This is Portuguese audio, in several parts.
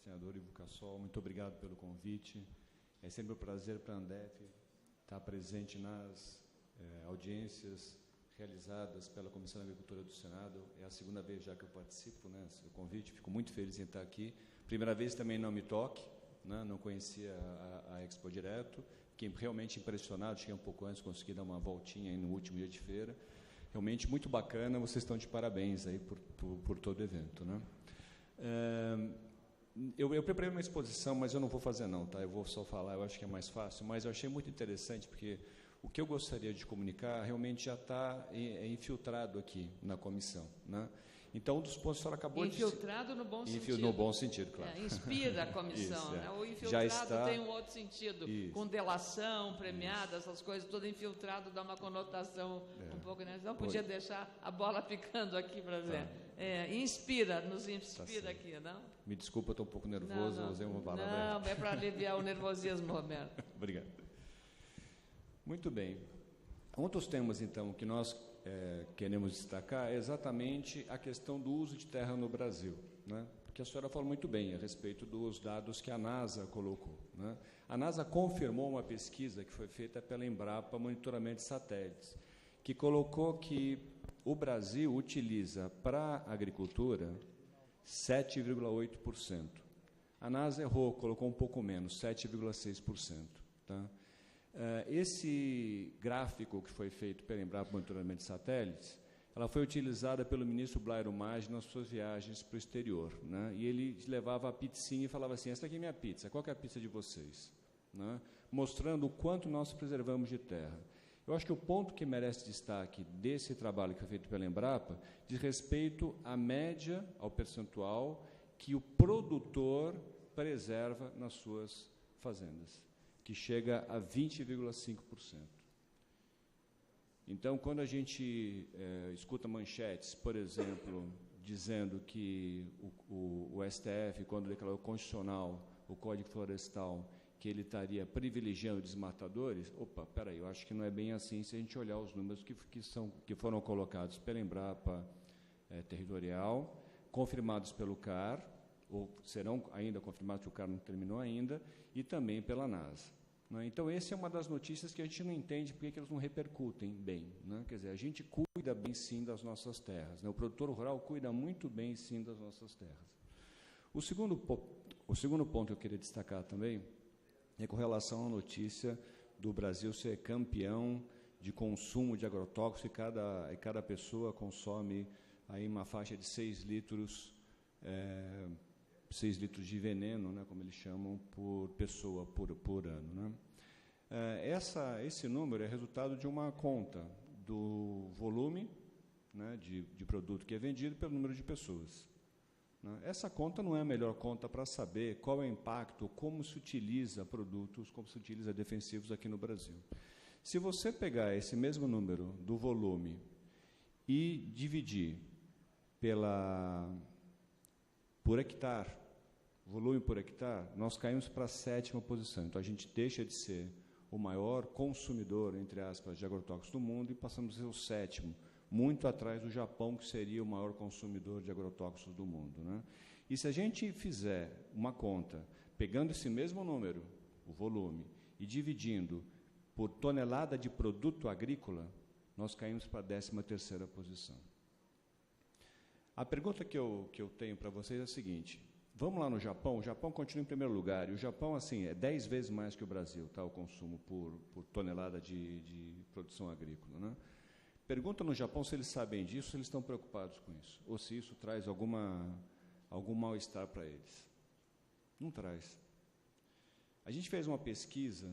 senador Ivo Cassol, muito obrigado pelo convite. É sempre um prazer para a Andef estar presente nas audiências realizadas pela Comissão de Agricultura do Senado. É a segunda vez já que eu participo, né, do convite, fico muito feliz em estar aqui. Primeira vez também não me toque, né, não conhecia a Expo direto, fiquei realmente impressionado, cheguei um pouco antes, consegui dar uma voltinha aí no último dia de feira. Realmente muito bacana, vocês estão de parabéns aí por todo o evento, né? Eu preparei uma exposição, mas eu não vou fazer não, tá? Eu vou só falar, eu acho que é mais fácil, mas eu achei muito interessante, porque o que eu gostaria de comunicar realmente já está infiltrado aqui na comissão, né? Então, um dos pontos que a senhora acabou infiltrado no bom sentido. No bom sentido, claro. Inspira a comissão. Isso, né? O infiltrado tem um outro sentido, isso, com delação, premiada, essas coisas, tudo infiltrado dá uma conotação um pouco... Né? Não podia deixar a bola picando aqui para ver. Inspira, nos inspira aqui, não? Me desculpa, eu estou um pouco nervoso, eu usei uma palavra... Não, é para aliviar o nervosismo, Roberto. Obrigado. Muito bem. Um dos temas, então, que nós queremos destacar é exatamente a questão do uso de terra no Brasil, né? Porque a senhora falou muito bem a respeito dos dados que a NASA colocou, né? A NASA confirmou uma pesquisa que foi feita pela Embrapa, monitoramento de satélites, que colocou que o Brasil utiliza para a agricultura 7,8%. A NASA errou, colocou um pouco menos, 7,6%. Tá? Esse gráfico que foi feito pela Embrapa Monitoramento de Satélites, ela foi utilizada pelo ministro Blairo Maggi nas suas viagens para o exterior, né? E ele levava a pizzinha e falava assim, essa aqui é minha pizza, qual que é a pizza de vocês? Né? Mostrando o quanto nós preservamos de terra. Eu acho que o ponto que merece destaque desse trabalho que foi feito pela Embrapa diz respeito à média, ao percentual que o produtor preserva nas suas fazendas, que chega a 20,5%. Então, quando a gente escuta manchetes, por exemplo, dizendo que o STF, quando declarou constitucional o Código Florestal, que ele estaria privilegiando desmatadores, opa, peraí, eu acho que não é bem assim se a gente olhar os números que foram colocados pela Embrapa Territorial, confirmados pelo CAR, ou serão ainda confirmados, que o CAR não terminou ainda, e também pela NASA. Né? Então, essa é uma das notícias que a gente não entende porque elas não repercutem bem. Né? Quer dizer, a gente cuida bem, sim, das nossas terras. Né? O produtor rural cuida muito bem, sim, das nossas terras. O segundo ponto que eu queria destacar também é com relação à notícia do Brasil ser campeão de consumo de agrotóxicos e cada pessoa consome aí uma faixa de 6 litros de veneno, né, como eles chamam, por pessoa, por ano. Né? Esse número é resultado de uma conta do volume, né, de produto que é vendido pelo número de pessoas. Né? Essa conta não é a melhor conta para saber qual é o impacto, como se utiliza produtos, como se utiliza defensivos aqui no Brasil. Se você pegar esse mesmo número do volume e dividir por hectare, volume por hectare, nós caímos para a 7ª posição. Então, a gente deixa de ser o maior consumidor, entre aspas, de agrotóxicos do mundo e passamos a ser o 7º, muito atrás do Japão, que seria o maior consumidor de agrotóxicos do mundo. Né? E se a gente fizer uma conta, pegando esse mesmo número, o volume, e dividindo por tonelada de produto agrícola, nós caímos para a 13ª posição. A pergunta que eu tenho para vocês é a seguinte: vamos lá no Japão? O Japão continua em primeiro lugar, e o Japão, assim, é 10 vezes mais que o Brasil, tá, o consumo por tonelada de produção agrícola. Né? Pergunta no Japão se eles sabem disso, se eles estão preocupados com isso, ou se isso traz algum mal-estar para eles. Não traz. A gente fez uma pesquisa,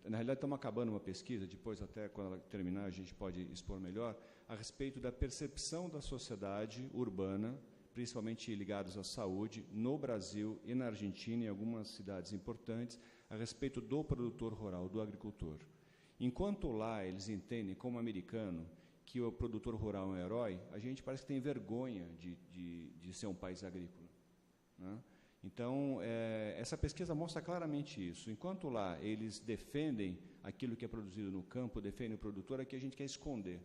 na realidade estamos acabando uma pesquisa, depois até quando ela terminar a gente pode expor melhor, a respeito da percepção da sociedade urbana, principalmente ligados à saúde, no Brasil e na Argentina, em algumas cidades importantes, a respeito do produtor rural, do agricultor. Enquanto lá eles entendem, como americano, que o produtor rural é um herói, a gente parece que tem vergonha de ser um país agrícola. Né? Então, essa pesquisa mostra claramente isso. Enquanto lá eles defendem aquilo que é produzido no campo, defendem o produtor, aqui a gente quer esconder.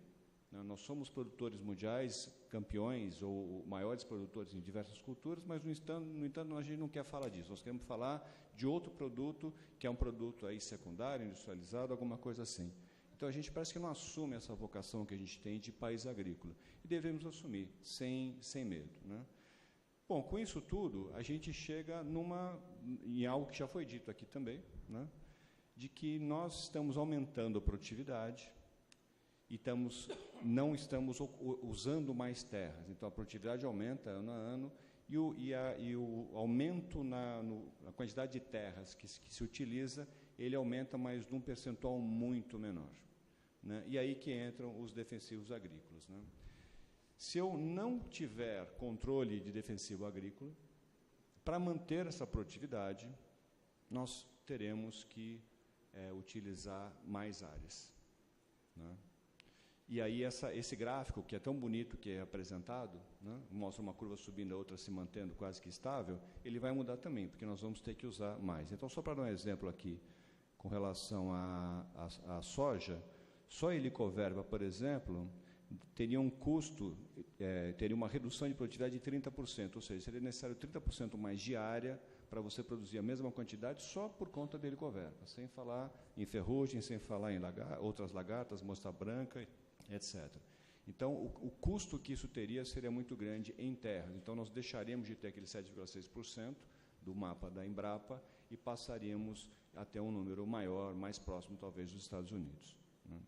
né? Nós somos produtores mundiais, campeões ou maiores produtores em diversas culturas, mas, no entanto, a gente não quer falar disso. Nós queremos falar de outro produto, que é um produto aí secundário, industrializado, alguma coisa assim. Então, a gente parece que não assume essa vocação que a gente tem de país agrícola. E devemos assumir, sem medo, né? Bom, com isso tudo, a gente chega em algo que já foi dito aqui também, né? De que nós estamos aumentando a produtividade e não estamos usando mais terras. Então, a produtividade aumenta ano a ano e o aumento na quantidade de terras que se utiliza, ele aumenta, mas num percentual muito menor, né? E aí que entram os defensivos agrícolas, né? Se eu não tiver controle de defensivo agrícola, para manter essa produtividade, nós teremos que utilizar mais áreas, né? E aí esse gráfico, que é tão bonito que é apresentado, né, mostra uma curva subindo, a outra se mantendo quase que estável, ele vai mudar também, porque nós vamos ter que usar mais. Então, só para dar um exemplo aqui, com relação à soja, só a helicoverba, por exemplo, teria um custo, teria uma redução de produtividade de 30%, ou seja, seria necessário 30% mais de área para você produzir a mesma quantidade só por conta da helicoverba, sem falar em ferrugem, sem falar em outras lagartas, mostra branca, etc. Então, o custo que isso teria seria muito grande em terras. Então, nós deixaríamos de ter aquele 7,6% do mapa da Embrapa e passaríamos até um número maior, mais próximo, talvez, dos Estados Unidos, né?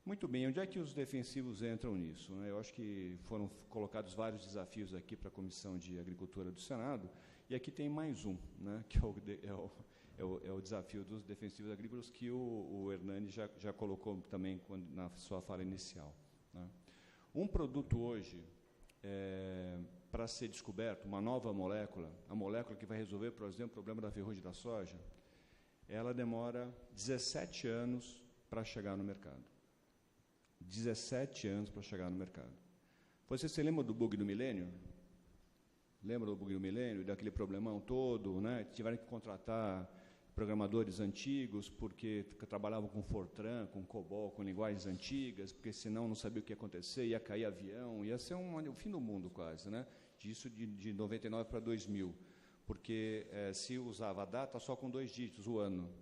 Muito bem, onde é que os defensivos entram nisso, né? Eu acho que foram colocados vários desafios aqui para a Comissão de Agricultura do Senado, e aqui tem mais um, né, que é o desafio dos defensivos agrícolas, que o Hernani já colocou também na sua fala inicial, né? Um produto hoje, para ser descoberto, uma nova molécula, a molécula que vai resolver, por exemplo, o problema da ferrugem da soja, ela demora 17 anos para chegar no mercado. 17 anos para chegar no mercado. Você se lembra do bug do milênio? Lembra do bug do milênio, daquele problemão todo, né? Tiveram que contratar programadores antigos porque trabalhavam com Fortran, com COBOL, com linguagens antigas, porque senão não sabia o que ia acontecer, ia cair avião, ia ser o fim do mundo quase, né? Disso de 99 para 2000, porque se usava a data só com 2 dígitos, o ano,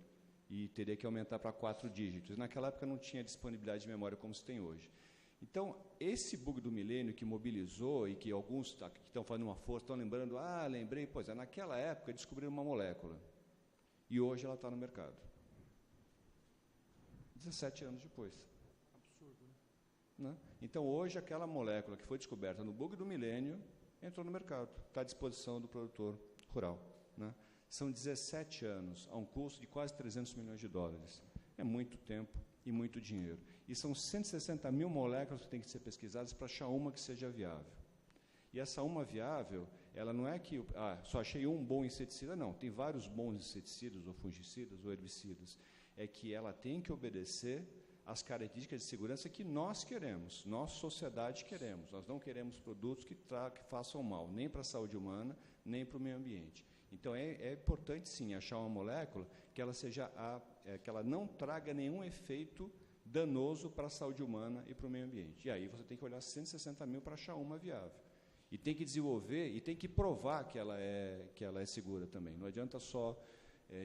e teria que aumentar para 4 dígitos. Naquela época não tinha disponibilidade de memória como se tem hoje. Então, esse bug do milênio que mobilizou e que alguns que estão fazendo uma força estão lembrando, lembrei, pois é, naquela época descobriram uma molécula e hoje ela está no mercado. 17 anos depois. Absurdo, né? Então, hoje, aquela molécula que foi descoberta no bug do milênio entrou no mercado, está à disposição do produtor rural, né? São 17 anos, a um custo de quase 300 milhões de dólares. É muito tempo e muito dinheiro. E são 160 mil moléculas que têm que ser pesquisadas para achar uma que seja viável. E essa uma viável, ela não é que só achei um bom inseticida, não. Tem vários bons inseticidas, ou fungicidas, ou herbicidas. É que ela tem que obedecer às características de segurança que nós queremos, nós, sociedade, queremos. Nós não queremos produtos que façam mal, nem para a saúde humana, nem para o meio ambiente. Então, é importante, sim, achar uma molécula que ela que ela não traga nenhum efeito danoso para a saúde humana e para o meio ambiente. E aí você tem que olhar 160 mil para achar uma viável. E tem que desenvolver e tem que provar que ela é segura também. Não adianta só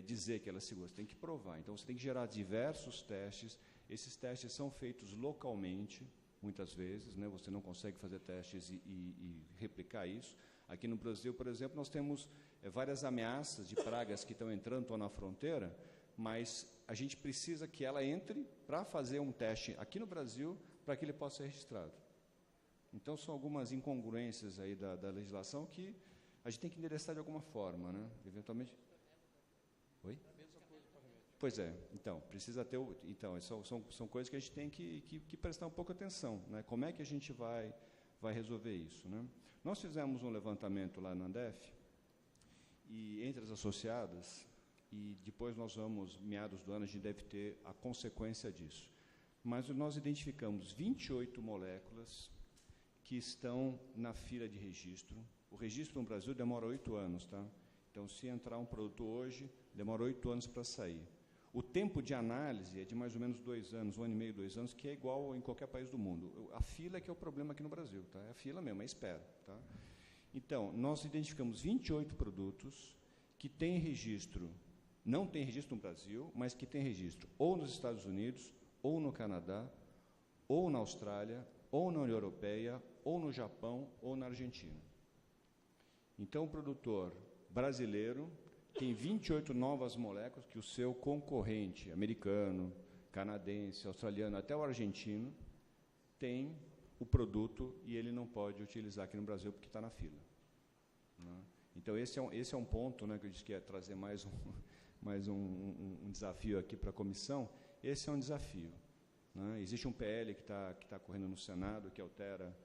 dizer que ela é segura, você tem que provar. Então, você tem que gerar diversos testes. Esses testes são feitos localmente, muitas vezes, né? Você não consegue fazer testes e replicar isso. Aqui no Brasil, por exemplo, nós temos várias ameaças de pragas que estão entrando, estão na fronteira, mas a gente precisa que ela entre para fazer um teste aqui no Brasil para que ele possa ser registrado. Então, são algumas incongruências aí da legislação que a gente tem que endereçar de alguma forma, né? Eventualmente. Oi? Pois é. Então, precisa ter. Então, são coisas que a gente tem que prestar um pouco atenção, né? Como é que a gente vai resolver isso, né? Nós fizemos um levantamento lá na Andef, e entre as associadas, e depois nós vamos, meados do ano, a gente deve ter a consequência disso. Mas nós identificamos 28 moléculas que estão na fila de registro. O registro no Brasil demora 8 anos, tá? Então, se entrar um produto hoje, demora 8 anos para sair. O tempo de análise é de mais ou menos 2 anos, 1 ano e meio, 2 anos, que é igual em qualquer país do mundo. A fila é que é o problema aqui no Brasil, tá? É a fila mesmo, é a espera. Tá? Então, nós identificamos 28 produtos que têm registro, não tem registro no Brasil, mas que tem registro ou nos Estados Unidos, ou no Canadá, ou na Austrália, ou na União Europeia, ou no Japão, ou na Argentina. Então, o produtor brasileiro tem 28 novas moléculas que o seu concorrente americano, canadense, australiano, até o argentino, tem o produto e ele não pode utilizar aqui no Brasil porque está na fila. Né? Então, esse é um ponto, né, que eu disse que ia trazer mais um desafio aqui para a comissão. Esse é um desafio. Né? Existe um PL que está correndo no Senado, que altera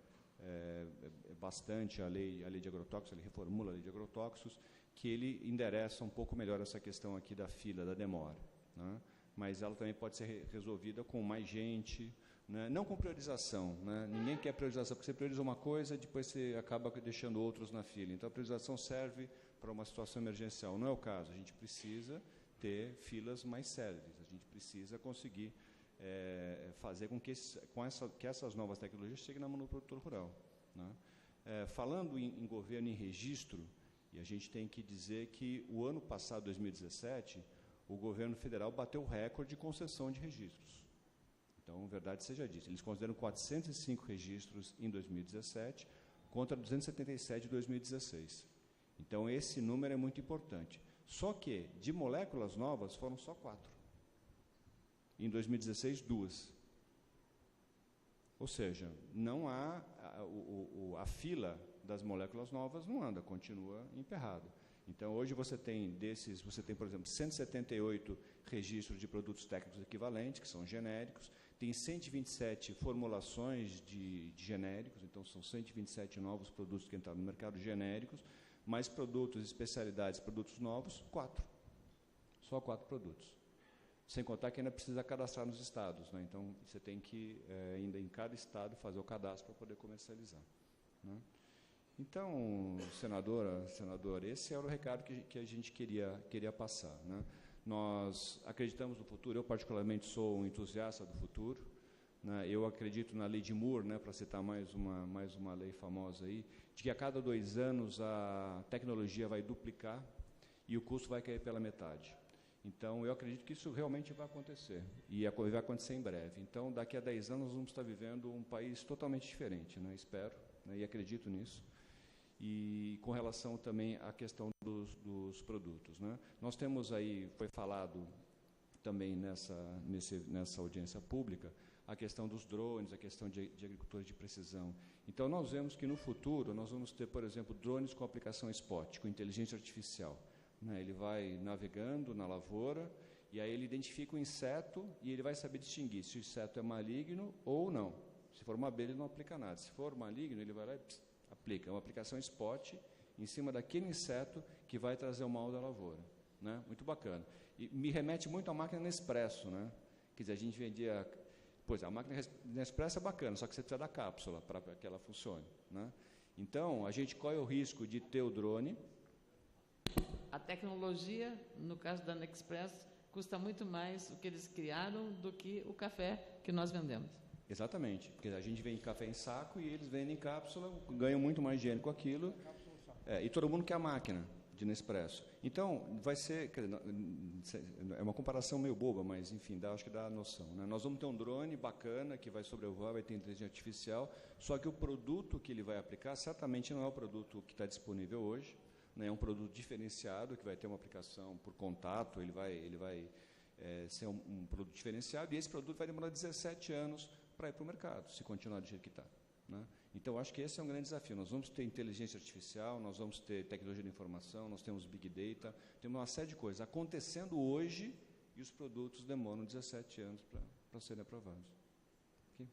bastante a lei de agrotóxicos, ele reformula a lei de agrotóxicos, que ele endereça um pouco melhor essa questão aqui da fila, da demora. Né? Mas ela também pode ser resolvida com mais gente, né? Não com priorização. Né? Ninguém quer priorização, porque você prioriza uma coisa, depois você acaba deixando outros na fila. Então, a priorização serve para uma situação emergencial. Não é o caso. A gente precisa ter filas mais céleres. A gente precisa conseguir fazer com que essas novas tecnologias cheguem na mão do produtor rural. Né? Falando em governo em registro, e a gente tem que dizer que o ano passado, 2017, o governo federal bateu o recorde de concessão de registros. Então, verdade seja dita, eles consideram 405 registros em 2017 contra 277 em 2016. Então, esse número é muito importante. Só que, de moléculas novas, foram só 4. Em 2016, 2. Ou seja, não há a fila das moléculas novas não anda, continua emperrada. Então, hoje você tem, por exemplo, 178 registros de produtos técnicos equivalentes, que são genéricos, tem 127 formulações de genéricos, então são 127 novos produtos que entraram no mercado genéricos, mais produtos, especialidades, produtos novos, 4. Só 4 produtos. Sem contar que ainda precisa cadastrar nos estados. Né? Então, você tem que, ainda em cada estado, fazer o cadastro para poder comercializar. Né? Então, senador, esse era o recado que a gente queria passar. Né? Nós acreditamos no futuro, eu particularmente sou um entusiasta do futuro. Né? Eu acredito na lei de Moore, né, para citar mais uma lei famosa aí, de que a cada 2 anos a tecnologia vai duplicar e o custo vai cair pela metade. Então, eu acredito que isso realmente vai acontecer, e vai acontecer em breve. Então, daqui a 10 anos, nós vamos estar vivendo um país totalmente diferente, né? Espero, né? E acredito nisso. E com relação também à questão dos produtos. Né? Nós temos aí, foi falado também nessa audiência pública, a questão dos drones, a questão de agricultores de precisão. Então, nós vemos que no futuro, nós vamos ter, por exemplo, drones com aplicação spot, com inteligência artificial. Né? Ele vai navegando na lavoura e aí ele identifica o inseto e ele vai saber distinguir se o inseto é maligno ou não. Se for uma abelha, ele não aplica nada. Se for maligno, ele vai lá e aplica. É uma aplicação spot em cima daquele inseto que vai trazer o mal da lavoura. Né? Muito bacana. E me remete muito à máquina Nespresso. Né? Quer dizer, a gente vendia... Pois é, a máquina Nespresso é bacana, só que você precisa da cápsula para que ela funcione. Né? Então, a gente corre o risco de ter o drone... A tecnologia, no caso da Nespresso, custa muito mais o que eles criaram do que o café que nós vendemos. Exatamente, porque a gente vende café em saco e eles vendem cápsula, ganham muito mais dinheiro com aquilo, e todo mundo quer a máquina de Nespresso. Então, vai ser, é uma comparação meio boba, mas enfim, acho que dá a noção. Né? Nós vamos ter um drone bacana que vai sobrevoar, vai ter inteligência artificial, só que o produto que ele vai aplicar certamente não é o produto que está disponível hoje, né? É um produto diferenciado que vai ter uma aplicação por contato, ele vai ser um produto diferenciado, e esse produto vai demorar 17 anos para ir para o mercado, se continuar do jeito que está. Né? Então, acho que esse é um grande desafio. Nós vamos ter inteligência artificial, nós vamos ter tecnologia de informação, nós temos Big Data, temos uma série de coisas acontecendo hoje e os produtos demoram 17 anos para serem aprovados. Okay?